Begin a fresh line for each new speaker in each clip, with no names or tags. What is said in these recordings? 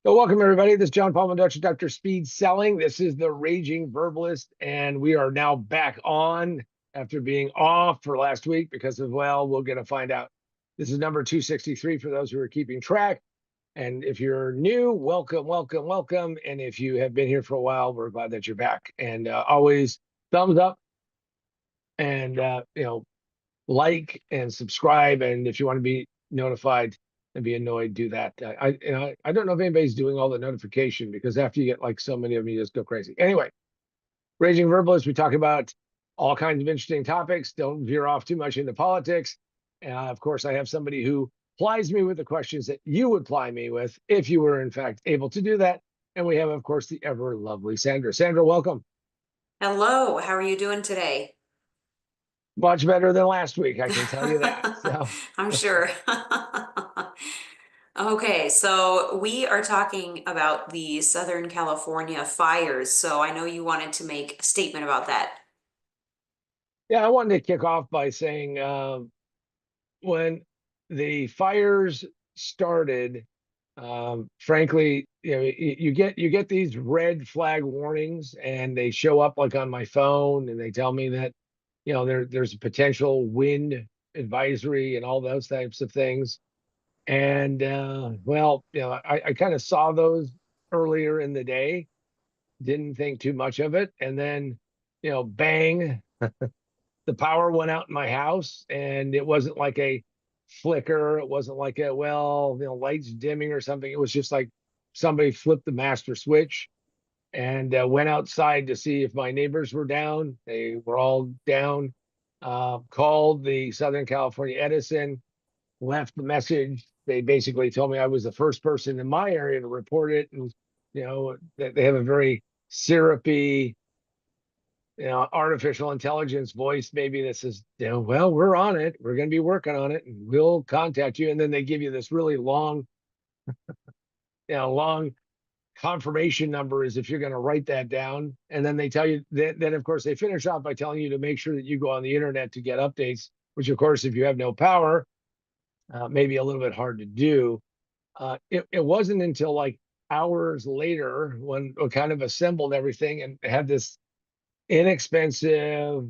So welcome everybody. This is John Paul Dutch, Dr. Speed Selling. This is the Raging Verbalist, and we are now back on after being off for last week because of, well, we're going to find out. This is number 263 for those who are keeping track. And if you're new, welcome, welcome, welcome. And if you have been here for a while, we're glad that you're back. And always thumbs up and, like and subscribe. And if you want to be notified and be annoyed, do that. I don't know if anybody's doing all the notification because after you get like so many of them, you just go crazy. Anyway, Raging Verbalist, we talk about all kinds of interesting topics. Don't veer off too much into politics. Of course, I have somebody who plies me with the questions that you would ply me with if you were in fact able to do that. And we have, of course, the ever lovely Sandra. Sandra, welcome.
Hello, how are you doing today?
Much better than last week, I can tell you that. So
I'm sure. Okay, so we are talking about the Southern California fires. So I know you wanted to make a statement about that.
yeah, I wanted to kick off by saying when the fires started, frankly, you get these red flag warnings, and they show up like on my phone, and they tell me that there's a potential wind advisory and all those types of things. And well, I kind of saw those earlier in the day, didn't think too much of it, and then bang, the power went out in my house, and it wasn't like a flicker. It wasn't like a, well, lights dimming or something. It was just like somebody flipped the master switch, and went outside to see if my neighbors were down. They were all down. Called the Southern California Edison, left the message. They basically told me I was the first person in my area to report it, and that they have a very syrupy, artificial intelligence voice maybe that says, well, we're on it. We're going to be working on it, and we'll contact you. And then they give you this really long, long confirmation number as if you're going to write that down. And then they tell you that, then, of course, they finish off by telling you to make sure that you go on the internet to get updates, which, of course, if you have no power, may be a little bit hard to do. It wasn't until like hours later when we kind of assembled everything and had this inexpensive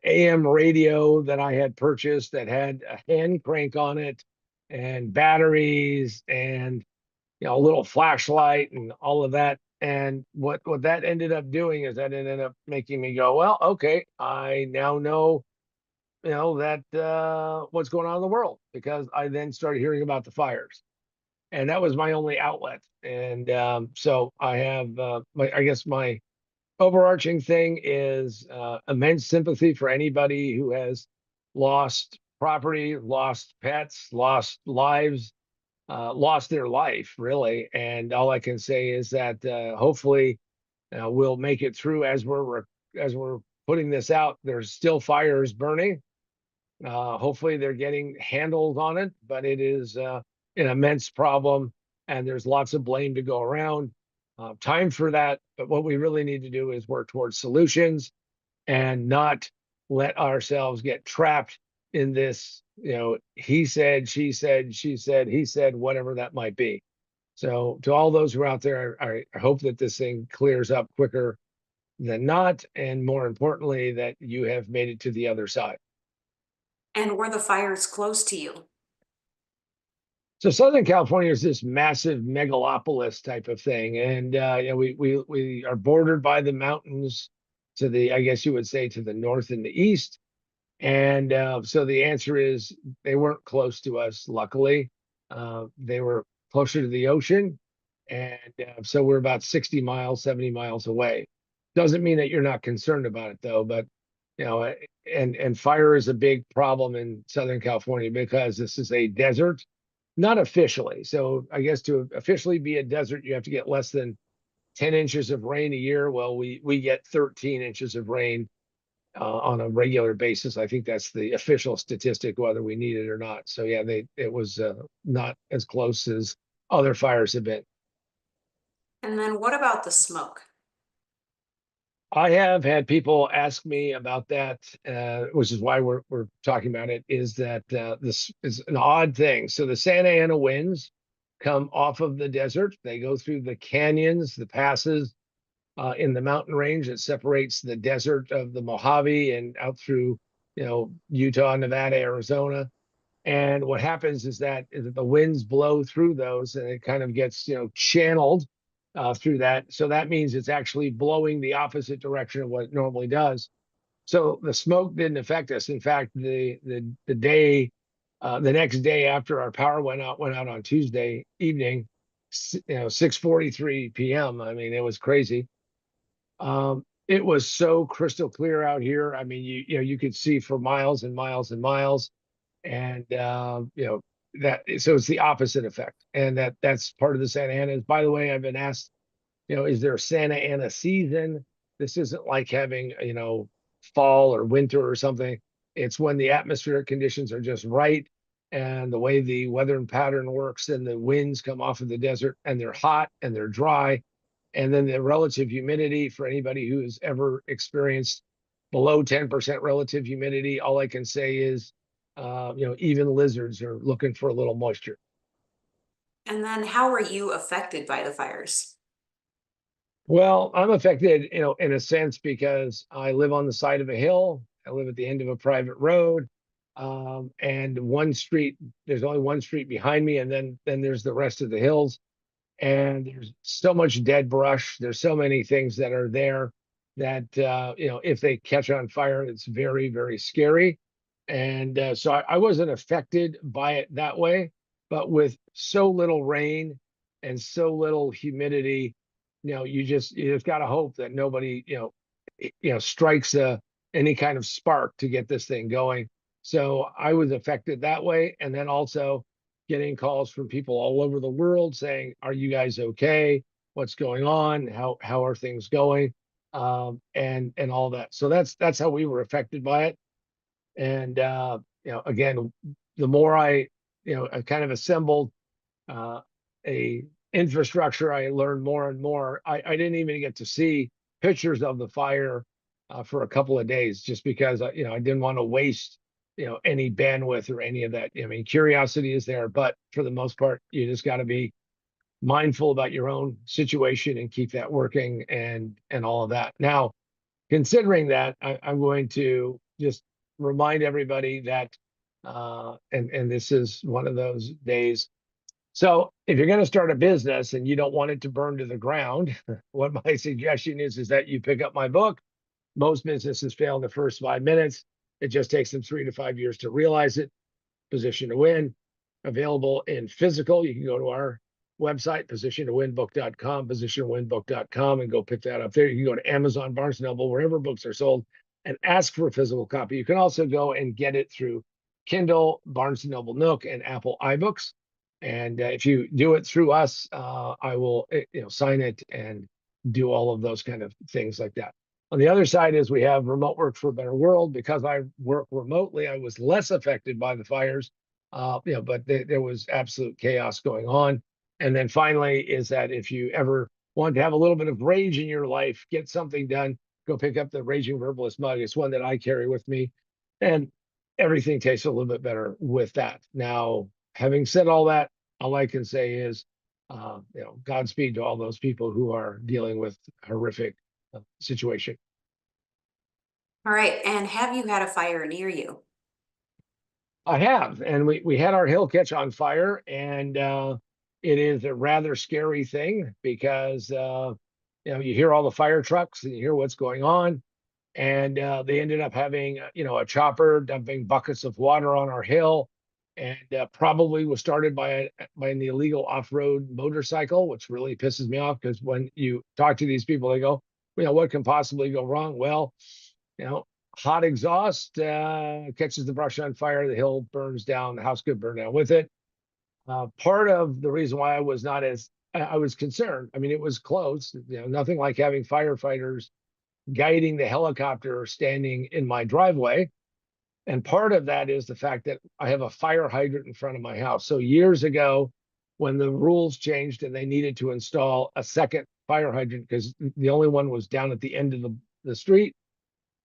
AM radio that I had purchased that had a hand crank on it and batteries and a little flashlight and all of that. And what that ended up doing is that it ended up making me go, well, okay, I now know that what's going on in the world, because I then started hearing about the fires, and that was my only outlet. And so I have I guess my overarching thing is immense sympathy for anybody who has lost property, lost pets, lost lives, lost their life, really. And all I can say is that hopefully we'll make it through. As we're putting this out, there's still fires burning. Hopefully they're getting handles on it, but it is an immense problem, and there's lots of blame to go around. Time for that, but what we really need to do is work towards solutions and not let ourselves get trapped in this, he said, she said, she said, he said, whatever that might be. So to all those who are out there, I hope that this thing clears up quicker than not, and more importantly, that you have made it to the other side.
And were the fires close to you?
So Southern California is this massive megalopolis type of thing, and we are bordered by the mountains to the, I guess you would say, to the north and the east. And so the answer is they weren't close to us, luckily. They were closer to the ocean. And so we're about 60 miles, 70 miles away. Doesn't mean that you're not concerned about it, though. But, and fire is a big problem in Southern California because this is a desert, not officially. So I guess to officially be a desert, you have to get less than 10 inches of rain a year. Well, we get 13 inches of rain on a regular basis. I think that's the official statistic, whether we need it or not. So yeah, it was not as close as other fires have been.
And then what about the smoke?
I have had people ask me about that, which is why we're talking about it. Is that this is an odd thing? So the Santa Ana winds come off of the desert. They go through the canyons, the passes in the mountain range that separates the desert of the Mojave and out through, Utah, Nevada, Arizona. And what happens is that the winds blow through those, and it kind of gets, channeled through that. So that means it's actually blowing the opposite direction of what it normally does. So the smoke didn't affect us. In fact, the next day after our power went out on Tuesday evening, 6:43 p.m. I mean, it was crazy. It was so crystal clear out here. I mean, you could see for miles and miles and miles, and that so it's the opposite effect, and that's part of the Santa Ana. By the way, I've been asked, is there a Santa Ana season? This isn't like having, fall or winter or something. It's when the atmospheric conditions are just right, and the way the weather pattern works, and the winds come off of the desert, and they're hot and they're dry, and then the relative humidity for anybody who has ever experienced below 10% relative humidity, all I can say is, even lizards are looking for a little moisture.
And then how were you affected by the fires?
Well, I'm affected, in a sense because I live on the side of a hill. I live at the end of a private road. And there's only one street behind me, and then there's the rest of the hills. And there's so much dead brush. There's so many things that are there that, if they catch on fire, it's very, very scary. And so I wasn't affected by it that way, but with so little rain and so little humidity, you just got to hope that nobody, strikes any kind of spark to get this thing going. So I was affected that way. And then also getting calls from people all over the world saying, "Are you guys okay? What's going on? How are things going?" And all that. So that's how we were affected by it. And again, the more I kind of assembled uh, a infrastructure, I learned more and more. I didn't even get to see pictures of the fire for a couple of days, just because I didn't want to waste any bandwidth or any of that. I mean, curiosity is there, but for the most part, you just got to be mindful about your own situation and keep that working and all of that. Now, considering that, I'm going to just remind everybody that, and this is one of those days. So if you're going to start a business and you don't want it to burn to the ground, what my suggestion is that you pick up my book. Most businesses fail in the first 5 minutes. It just takes them 3 to 5 years to realize it. Position to Win, available in physical. You can go to our website, positiontowinbook.com, positiontowinbook.com, and go pick that up there. You can go to Amazon, Barnes & Noble, wherever books are sold, and ask for a physical copy. You can also go and get it through Kindle, Barnes & Noble Nook, and Apple iBooks. And if you do it through us, I will, sign it and do all of those kind of things like that. On the other side is we have remote work for a better world. Because I work remotely, I was less affected by the fires, but there was absolute chaos going on. And then finally is that if you ever want to have a little bit of rage in your life, get something done, go pick up the Raging Verbalist mug. It's one that I carry with me, and everything tastes a little bit better with that. Now, having said all that, all I can say is, Godspeed to all those people who are dealing with horrific situation.
All right, and have you had a fire near you?
I have, and we had our hill catch on fire, and it is a rather scary thing because you hear all the fire trucks and you hear what's going on, and they ended up having a chopper dumping buckets of water on our hill, and probably was started by an illegal off-road motorcycle, which really pisses me off because when you talk to these people, they go, what can possibly go wrong? Well, you know, hot exhaust catches the brush on fire, the hill burns down, the house could burn down with it. Part of the reason why I was concerned. I mean, it was close, nothing like having firefighters guiding the helicopter standing in my driveway. And part of that is the fact that I have a fire hydrant in front of my house. So years ago, when the rules changed and they needed to install a second fire hydrant because the only one was down at the end of the street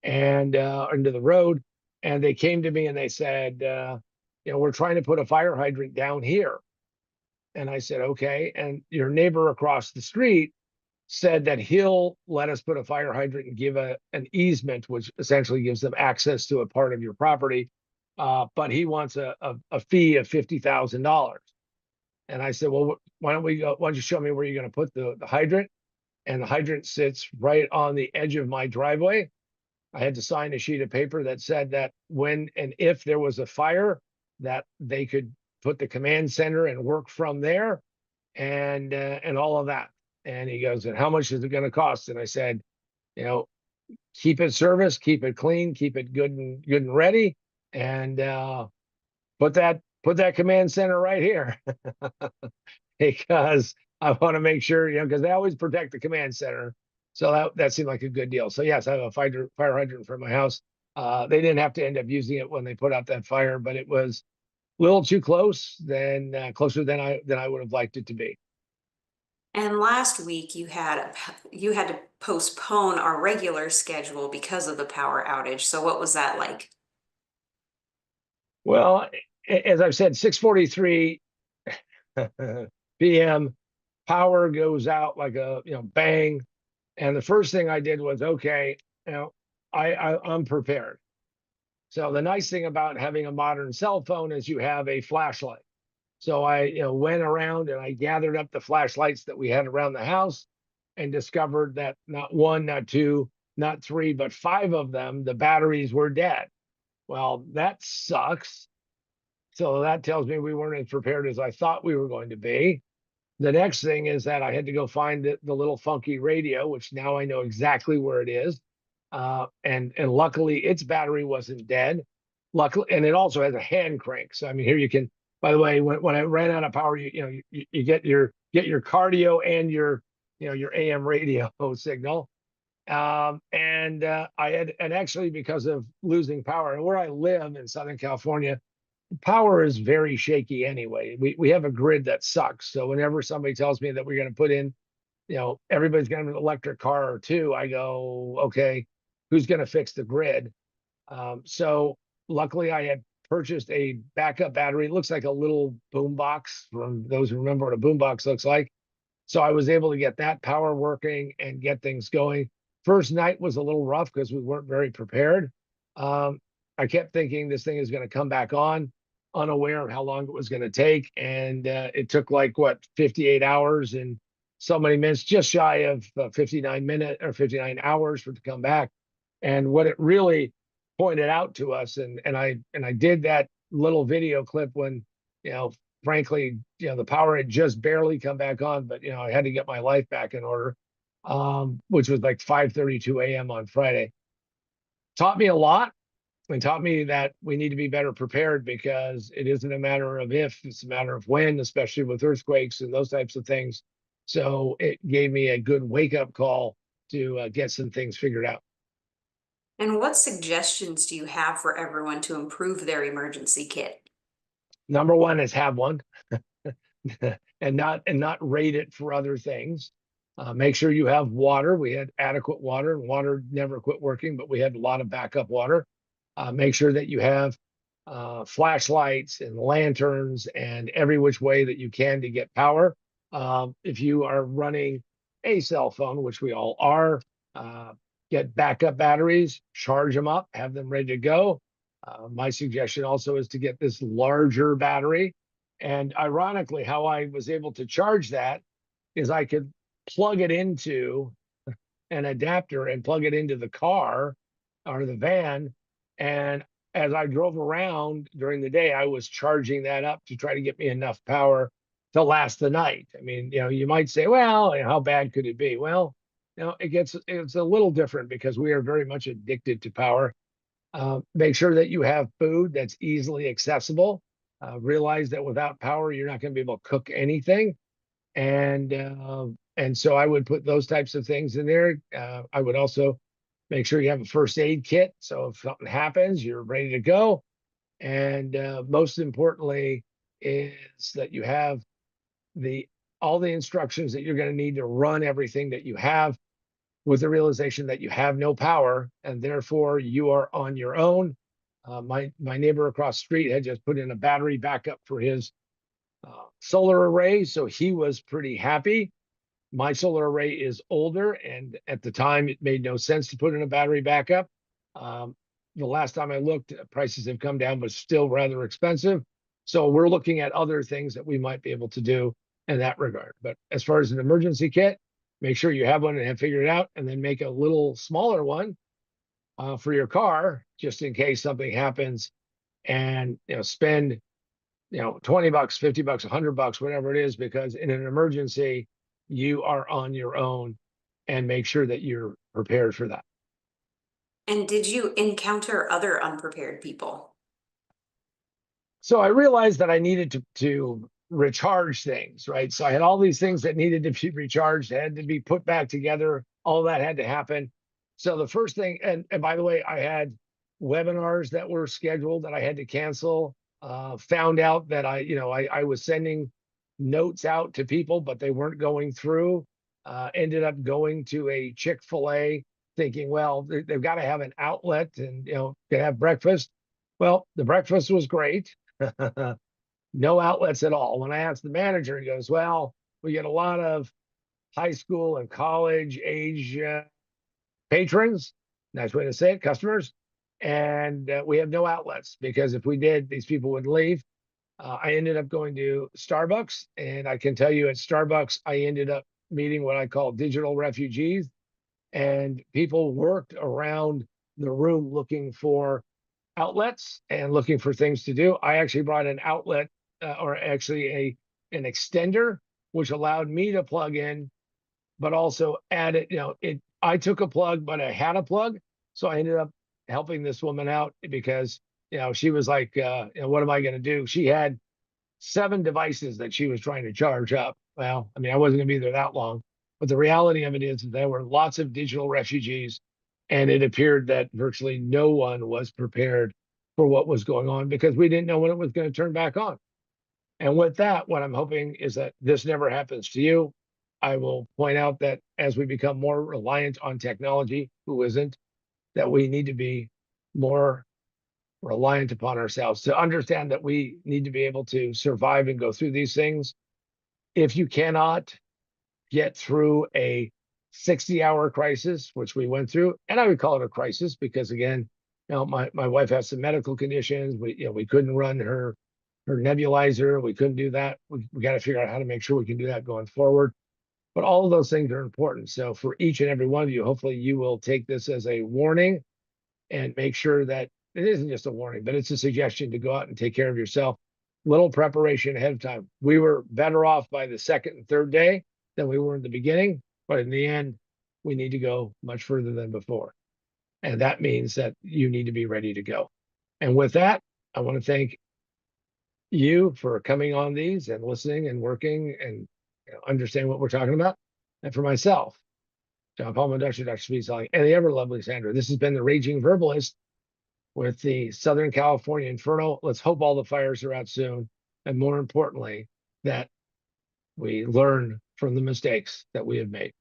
and into the road, and they came to me and they said, we're trying to put a fire hydrant down here. And I said, okay. And your neighbor across the street said that he'll let us put a fire hydrant and give an easement, which essentially gives them access to a part of your property. But he wants a fee of $50,000. And I said, well, why don't we go? Why don't you show me where you're going to put the hydrant? And the hydrant sits right on the edge of my driveway. I had to sign a sheet of paper that said that when and if there was a fire, that they could put the command center and work from there, and all of that. And he goes, and how much is it going to cost? And I said, you know, keep it serviced, keep it clean, keep it good and ready, and put that command center right here because I want to make sure, because they always protect the command center. So that seemed like a good deal. So yes, I have a fire hydrant for my house. They didn't have to end up using it when they put out that fire, but it was a little too close, closer than I would have liked it to be.
And last week you had to postpone our regular schedule because of the power outage. So what was that like?
Well, as I've said, 6:43 p.m. power goes out like a bang, and the first thing I did was, okay, I'm prepared. So the nice thing about having a modern cell phone is you have a flashlight. So I went around and I gathered up the flashlights that we had around the house and discovered that not one, not two, not three, but five of them, the batteries were dead. Well, that sucks. So that tells me we weren't as prepared as I thought we were going to be. The next thing is that I had to go find the little funky radio, which now I know exactly where it is. And luckily its battery wasn't dead. Luckily, and it also has a hand crank. So I mean, here you can. By the way, when I ran out of power, you get your cardio and your AM radio signal. And actually, because of losing power, and where I live in Southern California, power is very shaky anyway. We have a grid that sucks. So whenever somebody tells me that we're going to put in, everybody's going to have an electric car or two, I go, okay, who's going to fix the grid? So luckily I had purchased a backup battery. It looks like a little boom box, from those who remember what a boom box looks like. So I was able to get that power working and get things going. First night was a little rough because we weren't very prepared. Um, I kept thinking this thing is going to come back on, unaware of how long it was going to take. And it took like, what, 58 hours and so many minutes, just shy of 59 minutes or 59 hours for it to come back. And what it really pointed out to us, and I did that little video clip when, frankly, the power had just barely come back on, but I had to get my life back in order, which was like 5:32 a.m. on Friday. Taught me a lot, and taught me that we need to be better prepared, because it isn't a matter of if, it's a matter of when, especially with earthquakes and those types of things. So it gave me a good wake up call to get some things figured out.
And what suggestions do you have for everyone to improve their emergency kit?
Number one is have one. and not rate it for other things. Make sure you have water. We had adequate water, and water never quit working, but we had a lot of backup water. Make sure that you have flashlights and lanterns and every which way that you can to get power. If you are running a cell phone, which we all are, get backup batteries, charge them up, have them ready to go. My suggestion also is to get this larger battery. And ironically, how I was able to charge that is I could plug it into an adapter and plug it into the car or the van. And as I drove around during the day, I was charging that up to try to get me enough power to last the night. I mean, you might say, well, how bad could it be? Well, it's a little different because we are very much addicted to power. Make sure that you have food that's easily accessible. Realize that without power, you're not going to be able to cook anything. And so I would put those types of things in there. I would also make sure you have a first aid kit. So if something happens, you're ready to go. And most importantly is that you have all the instructions that you're going to need to run everything that you have, with the realization that you have no power and therefore you are on your own. My neighbor across the street had just put in a battery backup for his solar array, so he was pretty happy. My solar array is older, and at the time, it made no sense to put in a battery backup. Um, the last time I looked, prices have come down, but still rather expensive. So we're looking at other things that we might be able to do in that regard. But as far as an emergency kit, make sure you have one and have figured it out, and then make a little smaller one for your car, just in case something happens. And spend $20, $50, $100, whatever it is, because in an emergency, you are on your own, and make sure that you're prepared for that.
And did you encounter other unprepared people?
So I realized that I needed to recharge things, right? So I had all these things that needed to be recharged, had to be put back together. All that had to happen. So the first thing, and by the way, I had webinars that were scheduled that I had to cancel. Found out that I was sending notes out to people, but they weren't going through. Ended up going to a Chick-fil-A, thinking, well, they've got to have an outlet, and can have breakfast. Well, the breakfast was great. No outlets at all. When I asked the manager, he goes, well, we get a lot of high school and college age patrons, nice way to say it, customers, and we have no outlets, because if we did, these people would leave. I ended up going to Starbucks, and I can tell you, at Starbucks, I ended up meeting what I call digital refugees, and people worked around the room looking for outlets and looking for things to do. I actually brought an outlet, or actually an extender, which allowed me to plug in, but also added, I took a plug, but I had a plug. So I ended up helping this woman out, because, she was like, what am I going to do? She had 7 devices that she was trying to charge up. Well, I mean, I wasn't going to be there that long, but the reality of it is that there were lots of digital refugees, and it appeared that virtually no one was prepared for what was going on, because we didn't know when it was going to turn back on. And with that, what I'm hoping is that this never happens to you. I will point out that as we become more reliant on technology, who isn't, that we need to be more reliant upon ourselves to understand that we need to be able to survive and go through these things. If you cannot get through a 60-hour crisis, which we went through, and I would call it a crisis, because again, my wife has some medical conditions. We couldn't run her nebulizer. We couldn't do that. We got to figure out how to make sure we can do that going forward. But all of those things are important. So for each and every one of you, hopefully you will take this as a warning, and make sure that it isn't just a warning, but it's a suggestion to go out and take care of yourself. Little preparation ahead of time. We were better off by the second and third day than we were in the beginning, but in the end, we need to go much further than before. And that means that you need to be ready to go. And with that, I want to thank you for coming on these and listening and working and understanding what we're talking about. And for myself, John Paul Dr. Speed Selling, and the ever lovely Sandra, this has been the Raging Verbalist with the Southern California Inferno. Let's hope all the fires are out soon. And more importantly, that we learn from the mistakes that we have made.